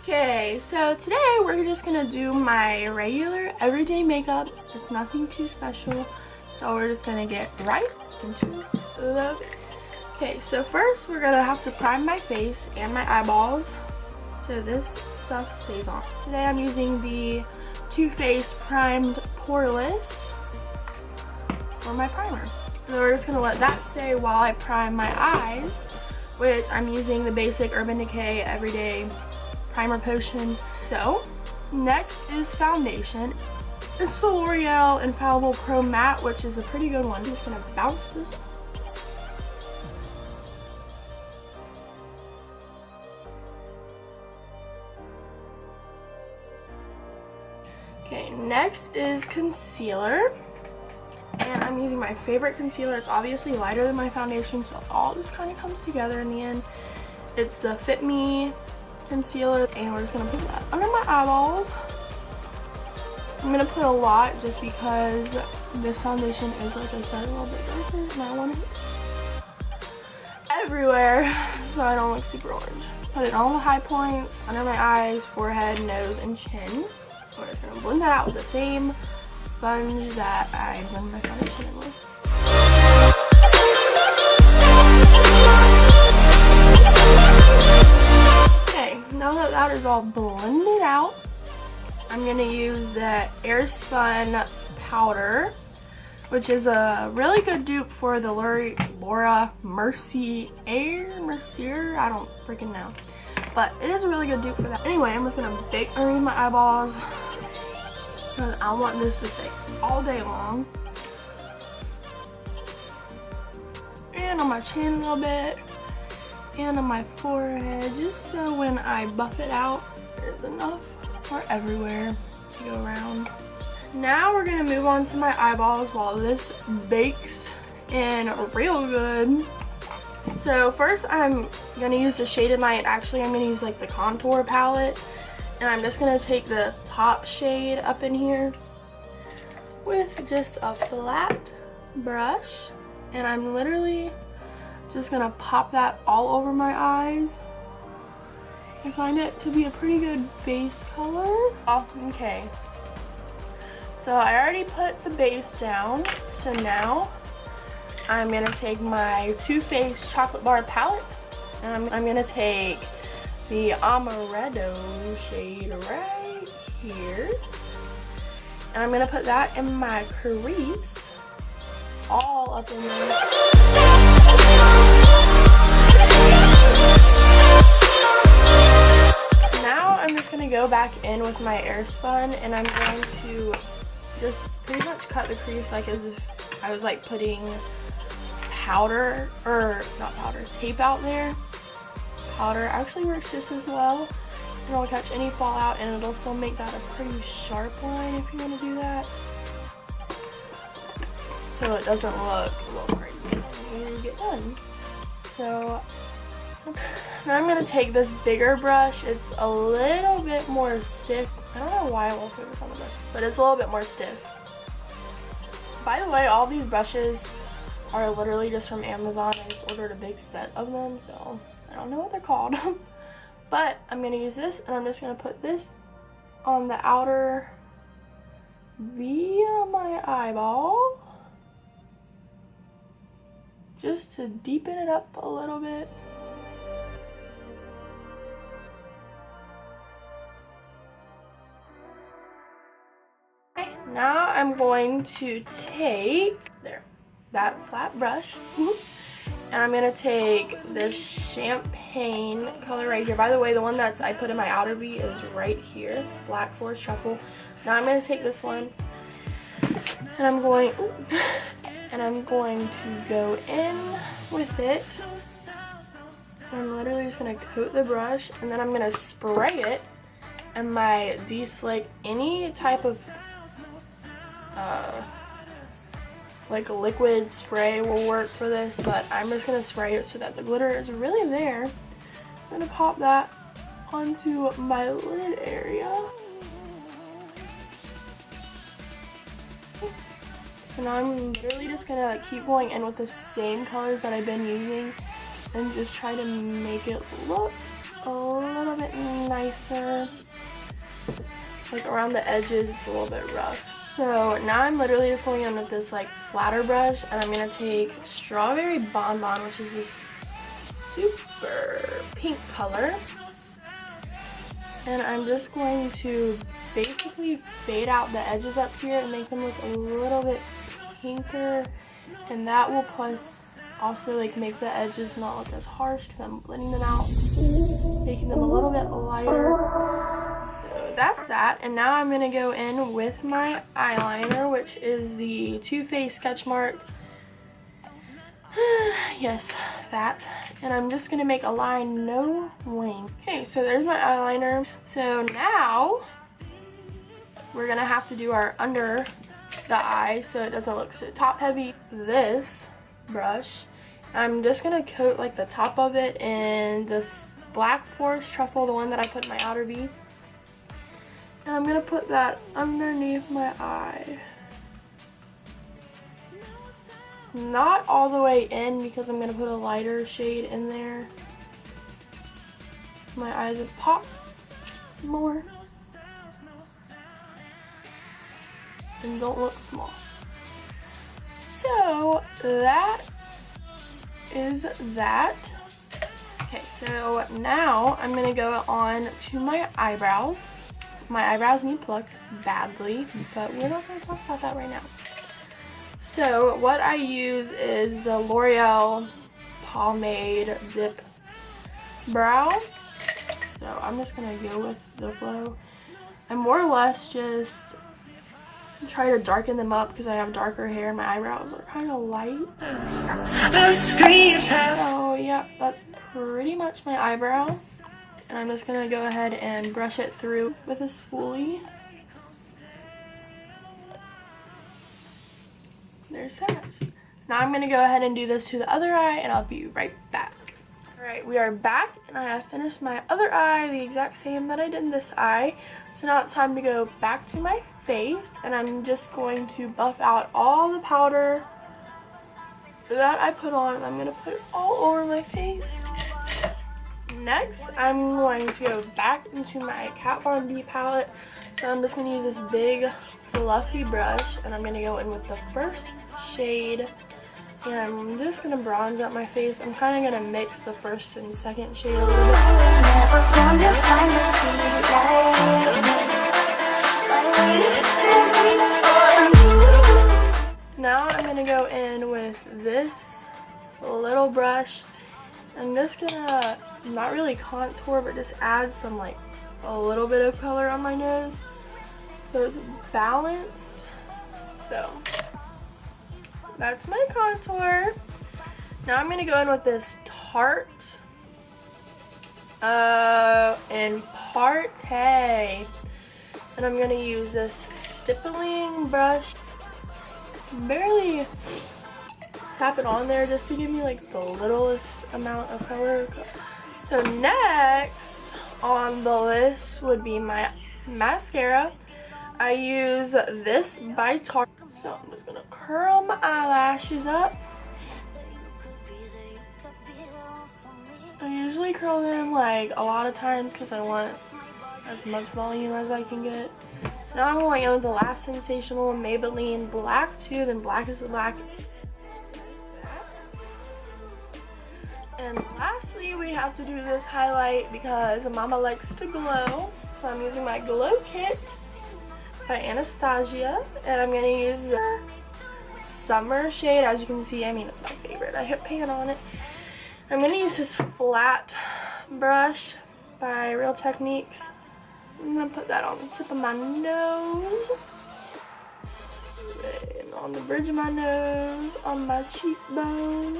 Okay, so today we're just gonna do my regular everyday makeup. It's nothing too special, so we're just gonna get right into the video. Okay, so first we're gonna have to prime my face and my eyeballs so this stuff stays on. Today I'm using the Too Faced Primed Poreless for my primer. So we're just gonna let that stay while I prime my eyes, which I'm using the basic Urban Decay Everyday Primer Potion. So next is foundation. It's the L'Oreal Infallible Pro Matte, which is a pretty good one. I'm just gonna bounce this up. Okay, next is concealer. And I'm using my favorite concealer. It's obviously lighter than my foundation, so it all just kind of comes together in the end. It's the Fit Me concealer, and we're just going to put that under my eyeballs. I'm going to put a lot just because this foundation is, like I said, a little bit darker, and I want it everywhere so I don't look super orange. Put it on the high points, under my eyes, forehead, nose, and chin. We're just going to blend that out with the same sponge that I blend my foundation in with. Okay, now that that is all blended out, I'm going to use the Airspun powder, which is a really good dupe for the Laura Mercier, I don't freaking know. But it is a really good dupe for that. Anyway, I'm just going to bake underneath my eyeballs because I want this to stay all day long. And on my chin a little bit. And on my forehead, just so when I buff it out, there's enough for everywhere to go around. Now we're going to move on to my eyeballs while this bakes in real good. So first I'm going to use the Shaded Light. Actually, I'm going to use like the contour palette. And I'm just going to take the top shade up in here with just a flat brush. And I'm literally just going to pop that all over my eyes. I find it to be a pretty good base color. Oh, okay. So I already put the base down. So now I'm going to take my Too Faced Chocolate Bar palette, and I'm going to take the Amaretto shade right here, and I'm going to put that in my crease, all up in there. Now I'm just going to go back in with my Airspun, and I'm going to just pretty much cut the crease like as if I was like putting powder, or not powder, tape out there. Powder actually works just as well. It'll catch any fallout and it'll still make that a pretty sharp line if you want to do that. So it doesn't look a little crazy when you get done. So now I'm going to take this bigger brush. It's a little bit more stiff. I don't know why I won't focus on the brushes, but it's a little bit more stiff. By the way, all these brushes are literally just from Amazon. I just ordered a big set of them, so I don't know what they're called. But I'm going to use this, and I'm just going to put this on the outer via my eyeball, just to deepen it up a little bit. Okay, now I'm going to take that flat brush, and I'm going to take this champagne color right here. By the way, the one I put in my outer V is right here, Black Forest Truffle. Now I'm going to take this one, and I'm going to go in with it. I'm literally just going to coat the brush, and then I'm going to spray it, and my D-Slick, any type of like a liquid spray will work for this, but I'm just going to spray it so that the glitter is really there. I'm going to pop that onto my lid area. And I'm literally just going to keep going in with the same colors that I've been using and just try to make it look a little bit nicer. Like around the edges, it's a little bit rough. So now I'm literally just going in with this like flatter brush, and I'm gonna take Strawberry Bonbon, which is this super pink color, and I'm just going to basically fade out the edges up here and make them look a little bit pinker, and that will plus also like make the edges not look as harsh because I'm blending them out, making them a little bit lighter. So that's that, and now I'm gonna go in with my eyeliner, which is the Too Faced Sketch Mark. Yes, that. And I'm just gonna make a line, no wing. Okay, so there's my eyeliner. So now we're gonna have to do our under the eye so it doesn't look so top heavy. This brush, I'm just gonna coat like the top of it in this Black Forest Truffle, the one that I put in my outer V. And I'm gonna put that underneath my eye. Not all the way in because I'm gonna put a lighter shade in there. My eyes will pop more and don't look small. So that is that. Okay, so now I'm gonna go on to my eyebrows. My eyebrows need plucked badly, but we're not gonna talk about that right now. So what I use is the L'Oreal Pomade Dip Brow. So I'm just gonna go with the flow. I more or less just try to darken them up because I have darker hair and my eyebrows are kind of light. So yeah, that's pretty much my eyebrow. And I'm just gonna go ahead and brush it through with a spoolie. There's that. Now I'm gonna go ahead and do this to the other eye and I'll be right back. Alright, we are back and I have finished my other eye the exact same that I did in this eye. So now it's time to go back to my face, and I'm just going to buff out all the powder that I put on. I'm gonna put it all over my face. Next, I'm going to go back into my Kat Von D palette. So I'm just going to use this big fluffy brush, and I'm going to go in with the first shade, and I'm just going to bronze up my face. I'm kind of going to mix the first and second shade a little bit. Now I'm going to go in with this little brush. I'm just going to not really contour, but just add some like a little bit of color on my nose so it's balanced. So that's my contour. Now I'm gonna go in with this Tarte in Parte, and I'm gonna use this stippling brush, barely tap it on there just to give me like the littlest amount of color. So next on the list would be my mascara. I use this by Tarte. So I'm just gonna curl my eyelashes up. I usually curl them like a lot of times because I want as much volume as I can get. So now I'm going in with the Last Sensational Maybelline Black Tube, and Black is the Black. And lastly, we have to do this highlight because Mama likes to glow. So I'm using my Glow Kit by Anastasia, and I'm gonna use the Summer shade. As you can see, I mean, it's my favorite. I hit pan on it. I'm gonna use this flat brush by Real Techniques. I'm gonna put that on the tip of my nose, and on the bridge of my nose, on my cheekbones.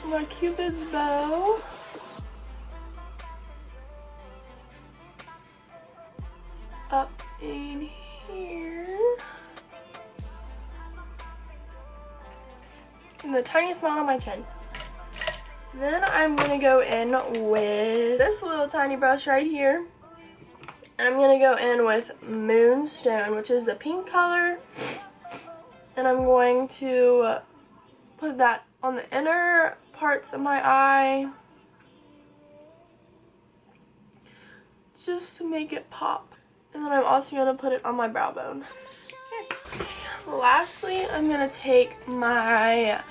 My Cupid's bow. Up in here. And the tiniest amount on my chin. Then I'm going to go in with this little tiny brush right here. And I'm going to go in with Moonstone, which is the pink color. And I'm going to put that on the inner parts of my eye just to make it pop. And then I'm also going to put it on my brow bone. Okay. Lastly, I'm going to take my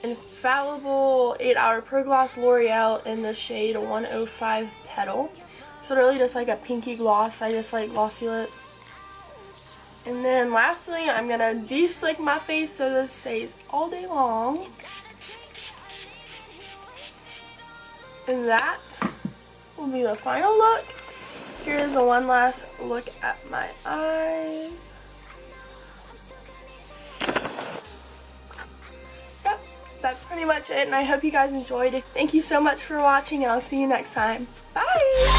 Infallible 8 Hour Pro Gloss L'Oreal in the shade 105 Petal. It's literally just like a pinky gloss. I just like glossy lips. And then lastly, I'm going to de-slick my face so this stays all day long. And that will be the final look. Here's the one last look at my eyes. Yep, that's pretty much it, and I hope you guys enjoyed it. Thank you so much for watching, and I'll see you next time. Bye!